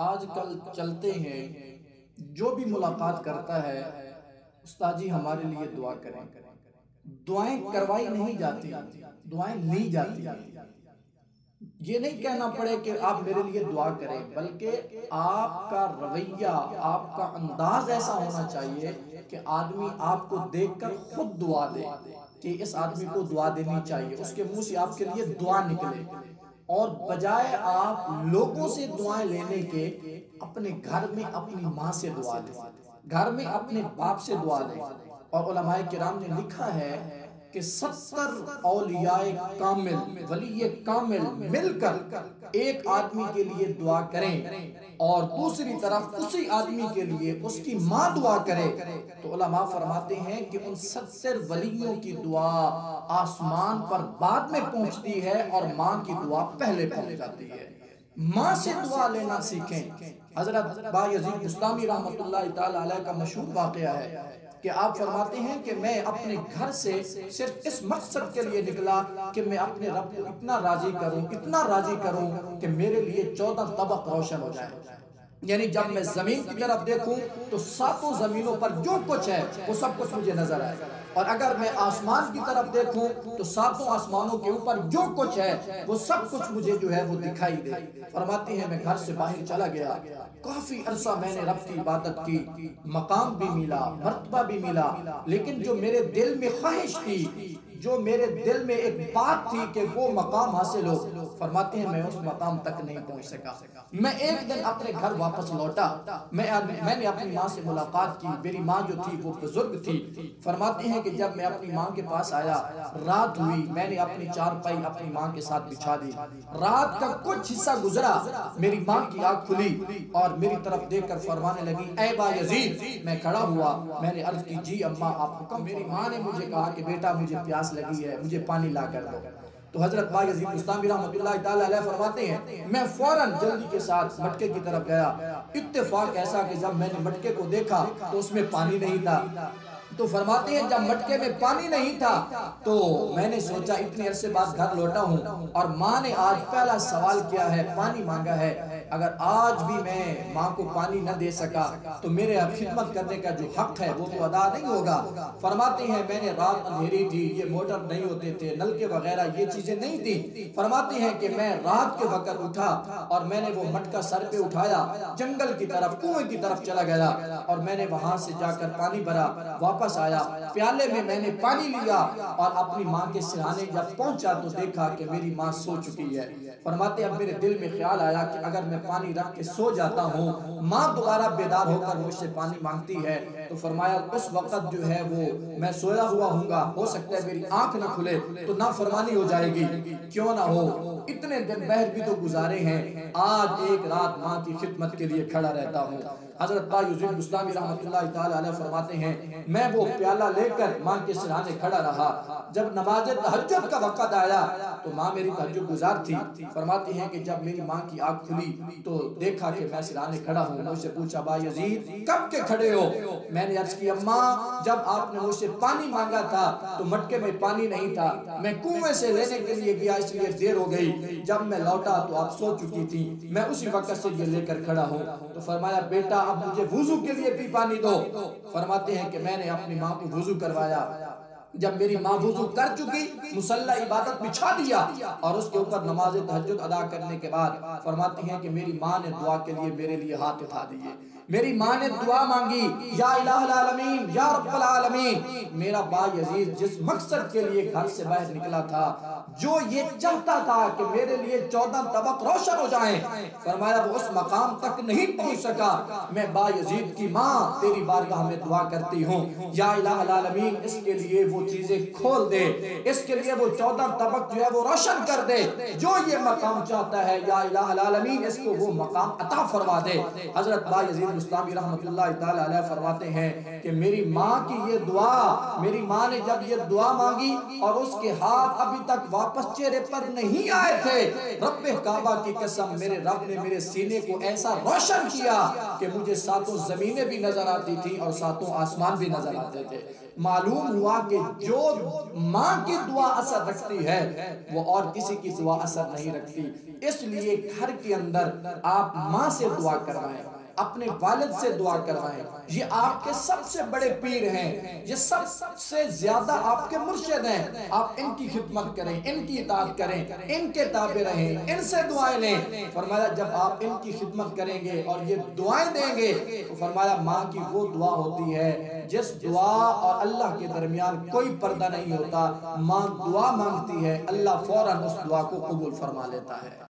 آج کل چلتے ہیں، جو بھی ملاقات کرتا ہے استاد جی ہمارے لیے دعا کریں۔ دعائیں کروائی نہیں جاتی، دعائیں لی جاتی ہیں۔ یہ نہیں کہنا پڑے کہ آپ میرے لیے دعا کریں، بلکہ آپ کا رویہ، آپ کا انداز ایسا ہونا چاہیے کہ آدمی آپ کو دیکھ کر خود دعا دے کہ اس آدمی کو دعا دینی چاہیے، اس کے منہ سے آپ کے لیے دعا نکلے، اور بجائے آپ لوگوں سے دعائیں لینے کے اپنے گھر میں اپنی ماں سے دعا لیں، گھر میں اپنے باپ سے دعا لیں۔ اور علماء کرام نے لکھا ہے کہ 70 اولیاء کامل، ولی کامل مل کر ایک آدمی کے لیے دعا کریں اور دوسری طرف اسی آدمی کے لیے اس کی ماں دعا کرے، تو علماء فرماتے ہیں کہ ان 70 ولیوں کی دعا آسمان پر بعد میں پہنچتی ہے اور ماں کی دعا پہلے پہنچ جاتی ہے۔ ماں سے دعا لینا سیکھیں۔ حضرت بایزید بستامی رحمۃ اللہ تعالی علیہ کا مشہور واقعہ ہے کہ آپ فرماتے ہیں کہ میں اپنے گھر سے صرف اس مقصد کے لیے نکلا کہ میں اپنے رب کو اتنا راضی کروں، اتنا راضی کروں کہ میرے لیے 14 طبق روشن ہو جائے۔ یعنی جب میں زمین کی طرف دیکھوں تو 7 زمینوں پر جو کچھ ہے وہ سب کچھ مجھے نظر آئے، اور اگر میں آسمان کی طرف دیکھوں تو 7 آسمانوں کے اوپر جو کچھ ہے وہ سب کچھ مجھے جو ہے وہ دکھائی دے۔ فرماتے ہیں میں گھر سے باہر چلا گیا، کافی عرصہ میں نے رب کی عبادت کی، مقام بھی ملا، مرتبہ بھی ملا، لیکن جو میرے دل میں خواہش تھی، جو میرے دل میں ایک بات تھی کہ وہ مقام حاصل ہو، فرماتے ہیں میں اس مقام تک نہیں پہنچ سکا۔ میں ایک دن اپنے گھر واپس لوٹا، میں نے اپنی ماں سے ملاقات کی۔ میری ماں جو تھی وہ بزرگ تھی۔ فرماتے ہیں کہ جب میں اپنی ماں کے پاس آیا، رات ہوئی، میں نے اپنی چارپائی اپنی ماں کے ساتھ بچھا دی۔ رات کا کچھ حصہ گزرا، میری ماں کی آنکھ کھلی اور میری طرف دیکھ کر فرمانے لگی اے بایزید۔ میں کھڑا ہوا، میں نے عرض کی جی اماں آپ حکم۔ میری ماں نے مجھے کہا کہ بیٹا مجھے پیاس لگی ہے، مجھے پانی لا کر دو۔ تو حضرت بایزید بستامی رحمۃ اللہ تعالی علیہ فرماتے ہیں میں فوراً جلدی کے ساتھ مٹکے کی طرف گیا۔ اتفاق ایسا کہ جب میں نے مٹکے کو دیکھا تو اس میں پانی نہیں تھا۔ تو فرماتے ہیں جب مٹکے میں پانی نہیں تھا تو میں نے سوچا اتنے عرصے بعد گھر لوٹا ہوں اور ماں نے آج پہلا سوال کیا ہے، پانی مانگا ہے، اگر آج بھی میں ماں کو پانی نہ دے سکا تو میرے خدمت کرنے کا جو حق ہے وہ تو ادا نہیں ہوگا۔ فرماتے ہیں میں نے رات اندھیری تھی، یہ موٹر نہیں ہوتے تھے، نلکے وغیرہ یہ چیزیں نہیں تھی۔ فرماتے ہیں کہ میں رات کے وقت اٹھا اور میں نے وہ مٹکا سر پہ اٹھایا، جنگل کی طرف، کنویں کی طرف چلا گیا اور میں نے وہاں سے جا کر پانی بھرا، واپس آیا، پیالے میں نے پانی لیا اور اپنی ماں کے سرہانے جب پہنچا تو دیکھا کہ میری ماں سو چکی ہے۔ فرماتے اب میرے دل میں خیال آیا کہ اگر میں پانی رکھ کے سو جاتا ہوں، ماں دوبارہ بیدار ہو کر مجھ سے پانی مانگتی ہے، تو فرمایا اس وقت جو ہے وہ میں سویا ہوا ہوں گا، ہو سکتا ہے میری آنکھ نہ کھلے تو نافرمانی ہو جائے گی، کیوں نہ ہو اتنے دن بہر بھی تو گزارے ہیں، آج ایک رات ماں کی خدمت کے لیے کھڑا رہتا ہوں۔ حضرت بایزید بستامی رحمۃ اللہ تعالی علیہ فرماتے ہیں میں وہ پیالہ لے کر ماں کے سرہانے کھڑا رہا۔ جب نماز تہجد کا وقت آیا تو ماں میری تہجد گزار تھی۔ فرماتے ہیں کہ جب میری ماں کی آنکھ کھلی تو دیکھا کہ میں سرہانے کھڑا ہوں۔ مجھ سے پوچھا بایزید کب کے کھڑے ہو؟ میں نے عرض کی اماں جب آپ نے مجھ سے پانی مانگا تھا تو مٹکے میں پانی نہیں تھا، میں کنویں سے لینے کے لیے گیا اس لیے دیر ہو گئی، جب میں لوٹا تو آپ سو چکی تھی، میں اسی وقت سے یہ لے کر کھڑا ہوں۔ تو فرمایا بیٹا اب مجھے وضو کے لیے بھی پانی دو۔ فرماتے ہیں کہ میں نے اپنی ماں کو وضو کروایا، جب میری ماں وضو کر چکی مصلی عبادت بچھا دیا اور اس کے اوپر نماز تہجد ادا کرنے کے بعد فرماتے ہیں کہ میری ماں نے دعا کے لیے میرے لیے ہاتھ اٹھا دیے، میری ماں نے دعا مانگی یا الہ العالمین یا رب العالمین، میرا بایزید جس مقصد کے لیے گھر سے باہر نکلا تھا، جو یہ چاہتا تھا کہ میرے لیے 14 طبق روشن ہو جائیں، فرمایا وہ اس مقام تک نہیں پہنچ سکا۔ میں بایزید کی ماں تیری بارگاہ میں دعا کرتی ہوں یا الہ العالمین اس کے لیے وہ چیزیں کھول دے، اس کے لیے وہ 14 طبق جو ہے وہ روشن کر دے، جو یہ مقام چاہتا ہے یا الہ العالمین اس کو وہ مقام عطا فرما دے۔ حضرت بایزید بستامی رحمۃ اللہ تعالی علیہ فرماتے ہیں کہ میری ماں کی یہ دعا، میری ماں نے جب یہ دعا مانگی اور اس کے ہاتھ ابھی تک واپس چہرے پر نہیں آئے تھے، رب کعبہ کی قسم میرے رب نے میرے سینے کو ایسا روشن کیا کہ مجھے ساتوں زمینیں بھی نظر آتی تھی اور ساتوں آسمان بھی نظر آتے تھے۔ معلوم ہوا کہ جو ماں کی دعا اثر رکھتی ہے وہ اور کسی کی دعا اثر نہیں رکھتی۔ اس لیے گھر کے اندر آپ ماں سے دعا کروائیں، اپنے والد سے دعا کروائیں، یہ آپ کے سب سے بڑے پیر ہیں، یہ سب سے زیادہ آپ کے مرشد ہیں، آپ ان کی خدمت کریں، ان کی اطاعت کریں، ان کے تابع رہیں، ان سے دعائیں لیں۔ فرمایا جب آپ ان کی خدمت کریں گے اور یہ دعائیں دیں گے تو فرمایا ماں کی وہ دعا ہوتی ہے جس دعا اور اللہ کے درمیان کوئی پردہ نہیں ہوتا، ماں دعا مانگتی ہے اللہ فوراً اس دعا کو قبول فرما لیتا ہے۔